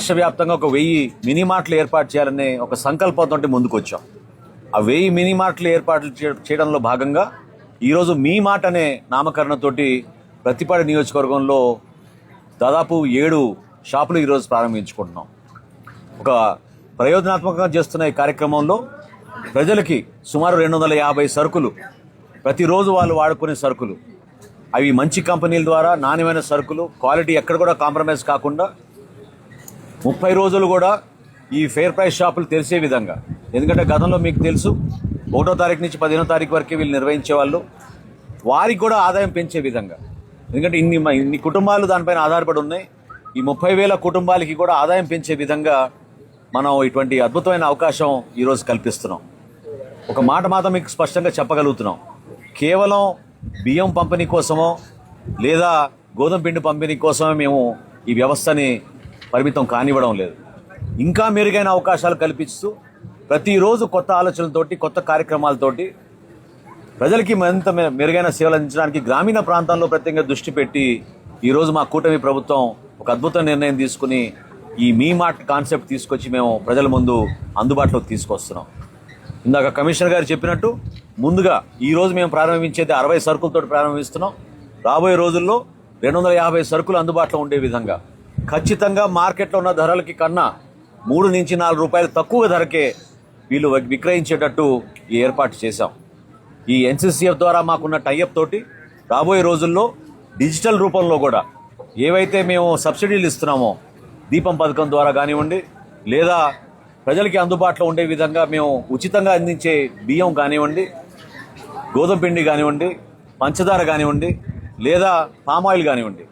రాష్ట్ర వ్యాప్తంగా ఒక 1000 మినీ మార్ట్లు ఏర్పాటు చేయాలనే ఒక సంకల్పంతో ముందుకు వచ్చాం. ఆ 1000 మినీ మార్ట్లు ఏర్పాటు చేయడంలో భాగంగా ఈరోజు మీ మాట అనే నామకరణతోటి ప్రతిపాడు నియోజకవర్గంలో దాదాపు 7 షాపులు ఈరోజు ప్రారంభించుకుంటున్నాం. ఒక ప్రయోజనాత్మకంగా చేస్తున్న ఈ కార్యక్రమంలో ప్రజలకి సుమారు 250 సరుకులు, ప్రతిరోజు వాళ్ళు వాడుకునే సరుకులు, అవి మంచి కంపెనీల ద్వారా నాణ్యమైన సరుకులు, క్వాలిటీ ఎక్కడ కూడా కాంప్రమైజ్ కాకుండా 30 రోజులు కూడా ఈ ఫెయిర్ ప్రైస్ షాపులు తెరిచే విధంగా. ఎందుకంటే గతంలో మీకు తెలుసు 1వ తారీఖు నుంచి 15వ తారీఖు వరకు వీళ్ళు నిర్వహించేవాళ్ళు. వారికి కూడా ఆదాయం పెంచే విధంగా, ఎందుకంటే ఇన్ని కుటుంబాలు దానిపైన ఆధారపడి ఉన్నాయి. ఈ 30,000 కుటుంబాలకి కూడా ఆదాయం పెంచే విధంగా మనం ఇటువంటి అద్భుతమైన అవకాశం ఈరోజు కల్పిస్తున్నాం. ఒక మాట మాత్రం మీకు స్పష్టంగా చెప్పగలుగుతున్నాం. కేవలం బియ్యం పంపిణీ కోసమో లేదా గోధుమ పిండి పంపిణీ కోసమే మేము ఈ వ్యవస్థని పరిమితం కానివ్వడం లేదు. ఇంకా మెరుగైన అవకాశాలు కల్పిస్తూ ప్రతిరోజు కొత్త ఆలోచనలతోటి, కొత్త కార్యక్రమాలతోటి ప్రజలకి మరింత మెరుగైన సేవలు అందించడానికి గ్రామీణ ప్రాంతాల్లో ప్రత్యేకంగా దృష్టి పెట్టి ఈరోజు మా కూటమి ప్రభుత్వం ఒక అద్భుత నిర్ణయం తీసుకుని ఈ మీ మార్ట్ కాన్సెప్ట్ తీసుకొచ్చి మేము ప్రజల ముందు అందుబాటులోకి తీసుకొస్తున్నాం. ఇందాక కమిషనర్ గారు చెప్పినట్టు ముందుగా ఈరోజు మేము ప్రారంభించేది 60 సరుకులతో ప్రారంభిస్తున్నాం. రాబోయే రోజుల్లో 250 సరుకులు అందుబాటులో ఉండే విధంగా ఖచ్చితంగా మార్కెట్లో ఉన్న ధరలకి కన్నా 3 నుంచి 4 రూపాయలు తక్కువ ధరకే వీళ్ళు విక్రయించేటట్టు ఈ ఏర్పాటు చేశాం. ఈ NCCF ద్వారా మాకున్న టైఅప్ తోటి రాబోయే రోజుల్లో డిజిటల్ రూపంలో కూడా ఏవైతే మేము సబ్సిడీలు ఇస్తున్నామో దీపం పథకం ద్వారా కానివ్వండి, లేదా ప్రజలకి అందుబాటులో ఉండే విధంగా మేము ఉచితంగా అందించే బియ్యం కానివ్వండి, గోధుమ పిండి కానివ్వండి, పంచదార కానివ్వండి, లేదా పామాయిల్ కానివ్వండి,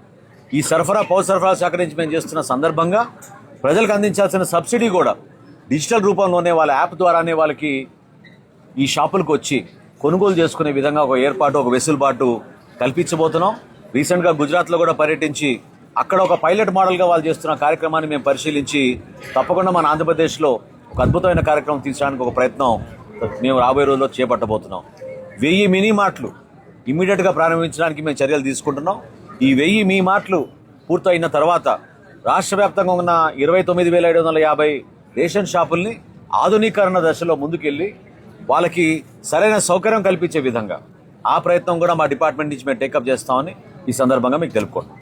ఈ పౌర సరఫరా శాఖ నుంచి మేము చేస్తున్న సందర్భంగా ప్రజలకు అందించాల్సిన సబ్సిడీ కూడా డిజిటల్ రూపంలోనే వాళ్ళ యాప్ ద్వారానే వాళ్ళకి ఈ షాపులకు వచ్చి కొనుగోలు చేసుకునే విధంగా ఒక ఏర్పాటు, ఒక వెసులుబాటు కల్పించబోతున్నాం. రీసెంట్గా గుజరాత్లో కూడా పర్యటించి అక్కడ ఒక పైలట్ మోడల్గా వాళ్ళు చేస్తున్న కార్యక్రమాన్ని మేము పరిశీలించి తప్పకుండా మన ఆంధ్రప్రదేశ్లో ఒక అద్భుతమైన కార్యక్రమం తీర్చడానికి ఒక ప్రయత్నం మేము రాబోయే రోజుల్లో చేపట్టబోతున్నాం. 1000 మినీ మార్ట్లు ఇమ్మీడియట్గా ప్రారంభించడానికి మేము చర్యలు తీసుకుంటున్నాం. ఈ 1000 మీ మార్ట్లు పూర్తయిన తర్వాత రాష్ట్ర వ్యాప్తంగా ఉన్న 29,750 రేషన్ షాపుల్ని ఆధునీకరణ దశలో ముందుకెళ్ళి వాళ్ళకి సరైన సౌకర్యం కల్పించే విధంగా ఆ ప్రయత్నం కూడా మా డిపార్ట్మెంట్ నుంచి మేము టేకప్ చేస్తామని ఈ సందర్భంగా మీకు తెలుపుకుంటాం.